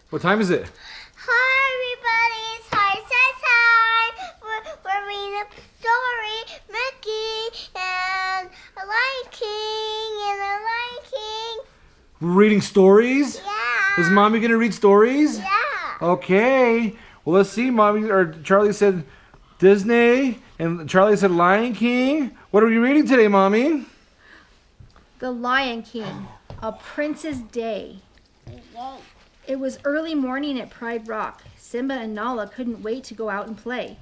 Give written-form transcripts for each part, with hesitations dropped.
What time is it? Hi, everybody. It's Charlesa time. We're reading a story. Mickey and a Lion King and a Lion King. We're reading stories? Yeah. Is Mommy going to read stories? Yeah. Okay. Well, let's see. Charlie said Disney, and Charlie said Lion King. What are we reading today, Mommy? The Lion King, A Prince's Day. It was early morning at Pride Rock. Simba and Nala couldn't wait to go out and play.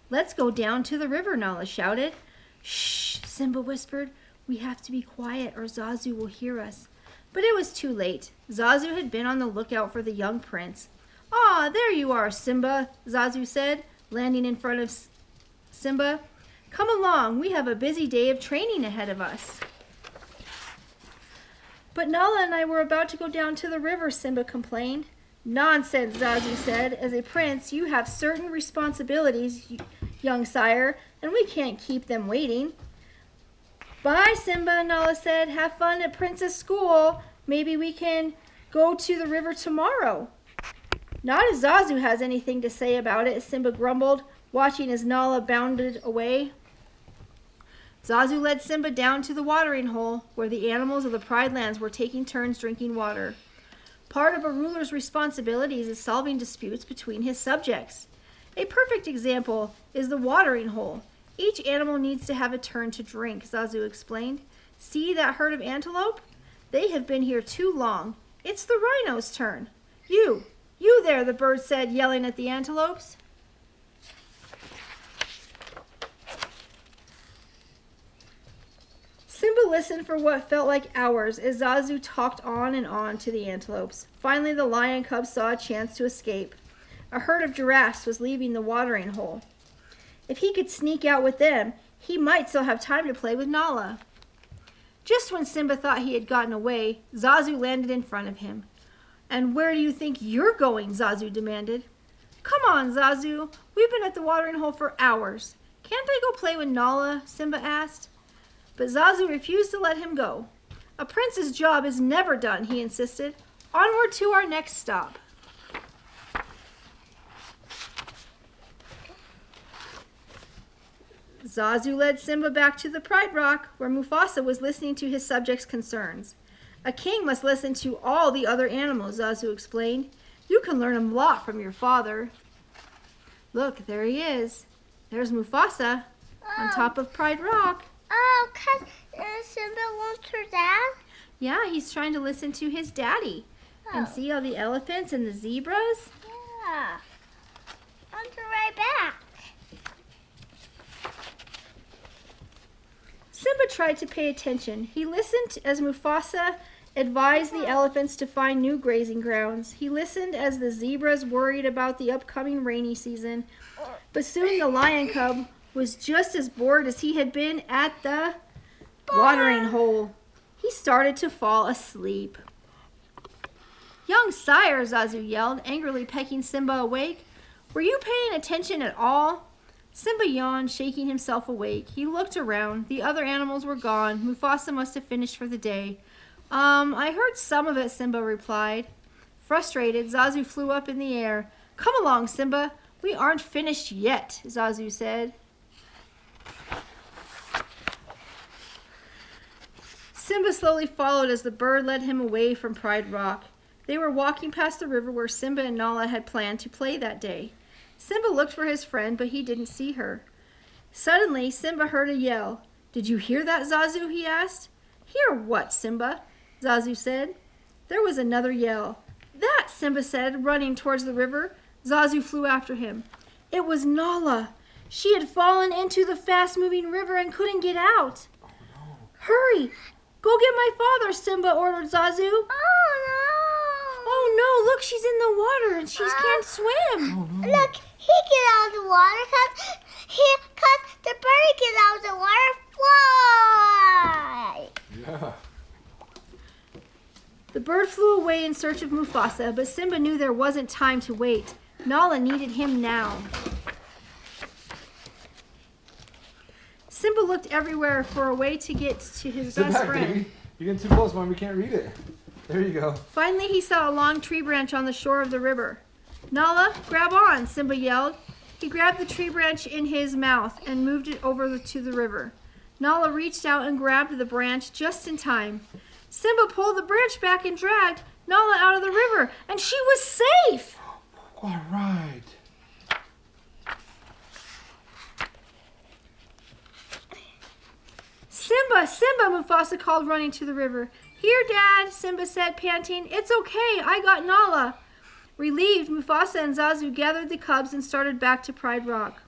"Let's go down to the river," Nala shouted. "Shh," Simba whispered. "We have to be quiet or Zazu will hear us." But it was too late. Zazu had been on the lookout for the young prince. "Ah, there you are, Simba," Zazu said, landing in front of Simba. "Come along, we have a busy day of training ahead of us." "But Nala and I were about to go down to the river," Simba complained. "Nonsense," Zazu said. "As a prince, you have certain responsibilities, young sire, and we can't keep them waiting." "Bye, Simba," Nala said. "Have fun at Princess School. Maybe we can go to the river tomorrow." "Not if Zazu has anything to say about it," Simba grumbled, watching as Nala bounded away. Zazu led Simba down to the watering hole, where the animals of the Pride Lands were taking turns drinking water. Part of a ruler's responsibilities is solving disputes between his subjects. A perfect example is the watering hole. Each animal needs to have a turn to drink, Zazu explained. "See that herd of antelope? They have been here too long. It's the rhino's turn. You there," the bird said, yelling at the antelopes. Simba listened for what felt like hours as Zazu talked on and on to the antelopes. Finally, the lion cub saw a chance to escape. A herd of giraffes was leaving the watering hole. If he could sneak out with them, he might still have time to play with Nala. Just when Simba thought he had gotten away, Zazu landed in front of him. "And where do you think you're going?" Zazu demanded. "Come on, Zazu. We've been at the watering hole for hours. Can't I go play with Nala?" Simba asked. But Zazu refused to let him go. "A prince's job is never done," he insisted. "Onward to our next stop." Zazu led Simba back to the Pride Rock, where Mufasa was listening to his subjects' concerns. "A king must listen to all the other animals," Zazu explained. "You can learn a lot from your father." Look, there he is. There's Mufasa on top of Pride Rock. Oh, 'cause Simba wants her dad? Yeah, he's trying to listen to his daddy. And see all the elephants and the zebras? Yeah. I'll be right back. Simba tried to pay attention. He listened as Mufasa advised the elephants to find new grazing grounds. He listened as the zebras worried about the upcoming rainy season. But soon the lion cub was just as bored as he had been at the watering hole. He started to fall asleep. "Young sire," Zazu yelled, angrily pecking Simba awake. "Were you paying attention at all?" Simba yawned, shaking himself awake. He looked around. The other animals were gone. Mufasa must have finished for the day. I heard some of it," Simba replied. Frustrated, Zazu flew up in the air. "Come along, Simba. We aren't finished yet," Zazu said. Simba slowly followed as the bird led him away from Pride Rock. They were walking past the river where Simba and Nala had planned to play that day. Simba looked for his friend, but he didn't see her. Suddenly, Simba heard a yell. "Did you hear that, Zazu?" he asked. "Hear what, Simba?" Zazu said. There was another yell. "That," Simba said, running towards the river. Zazu flew after him. It was Nala. She had fallen into the fast-moving river and couldn't get out. Oh, no. "Hurry! Go get my father," Simba ordered Zazu. Oh, no. "Oh no, look, she's in the water and she can't swim." Oh, no. Look, he get out of the water because the bird get out of the water. Fly! Yeah. The bird flew away in search of Mufasa, but Simba knew there wasn't time to wait. Nala needed him now. Simba looked everywhere for a way to get to his Sit best back, friend. baby. You're getting too close, Mom. We can't read it. There you go. Finally, he saw a long tree branch on the shore of the river. Nala, grab on, Simba yelled. He grabbed the tree branch in his mouth and moved it over to the river. Nala reached out and grabbed the branch just in time. Simba pulled the branch back and dragged Nala out of the river, and she was safe. All right. Simba, Simba, Mufasa called, running to the river. Here, Dad, Simba said, panting. It's okay, I got Nala. Relieved, Mufasa and Zazu gathered the cubs and started back to Pride Rock.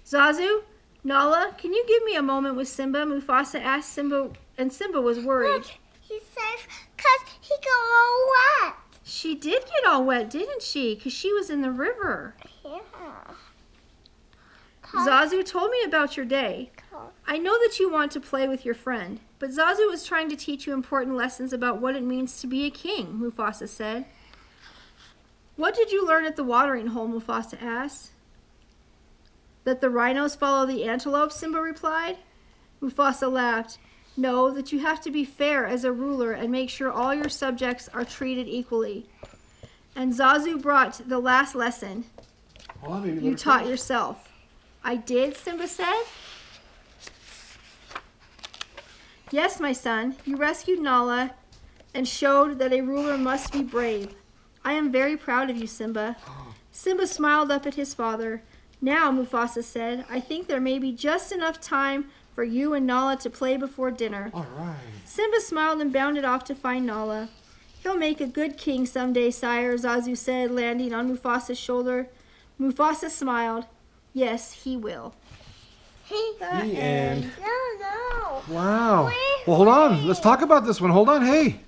Zazu, Nala, can you give me a moment with Simba? Mufasa asked Simba, and Simba was worried. Look, he's safe because he got all wet. She did get all wet, didn't she? Because she was in the river. Yeah. Zazu told me about your day. I know that you want to play with your friend, but Zazu was trying to teach you important lessons about what it means to be a king, Mufasa said. What did you learn at the watering hole? Mufasa asked. That the rhinos follow the antelope, Simba replied. Mufasa laughed. No, that you have to be fair as a ruler and make sure all your subjects are treated equally. And Zazu brought the last lesson you taught yourself. I did, Simba said. Yes, my son, you rescued Nala and showed that a ruler must be brave. I am very proud of you, Simba. Simba smiled up at his father. Now, Mufasa said, I think there may be just enough time for you and Nala to play before dinner. All right. Simba smiled and bounded off to find Nala. He'll make a good king someday, sire, Zazu said, landing on Mufasa's shoulder. Mufasa smiled. Yes, he will. The end. No. Wow. Well, hold on. Let's talk about this one. Hold on. Hey,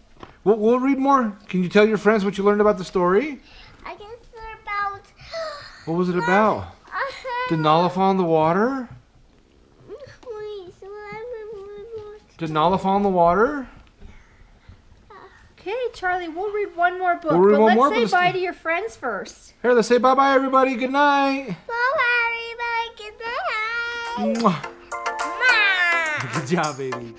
we'll read more. Can you tell your friends what you learned about the story? I guess they're about. What was it about? Did Nala fall in the water? Did Nala fall in the water? Okay, Charlie, we'll read one more book, We'll read but one more, let's but say it's- bye to your friends first. Here, let's say bye-bye, everybody. Good night. Bye, everybody. Good night. Mwah. Good job, baby.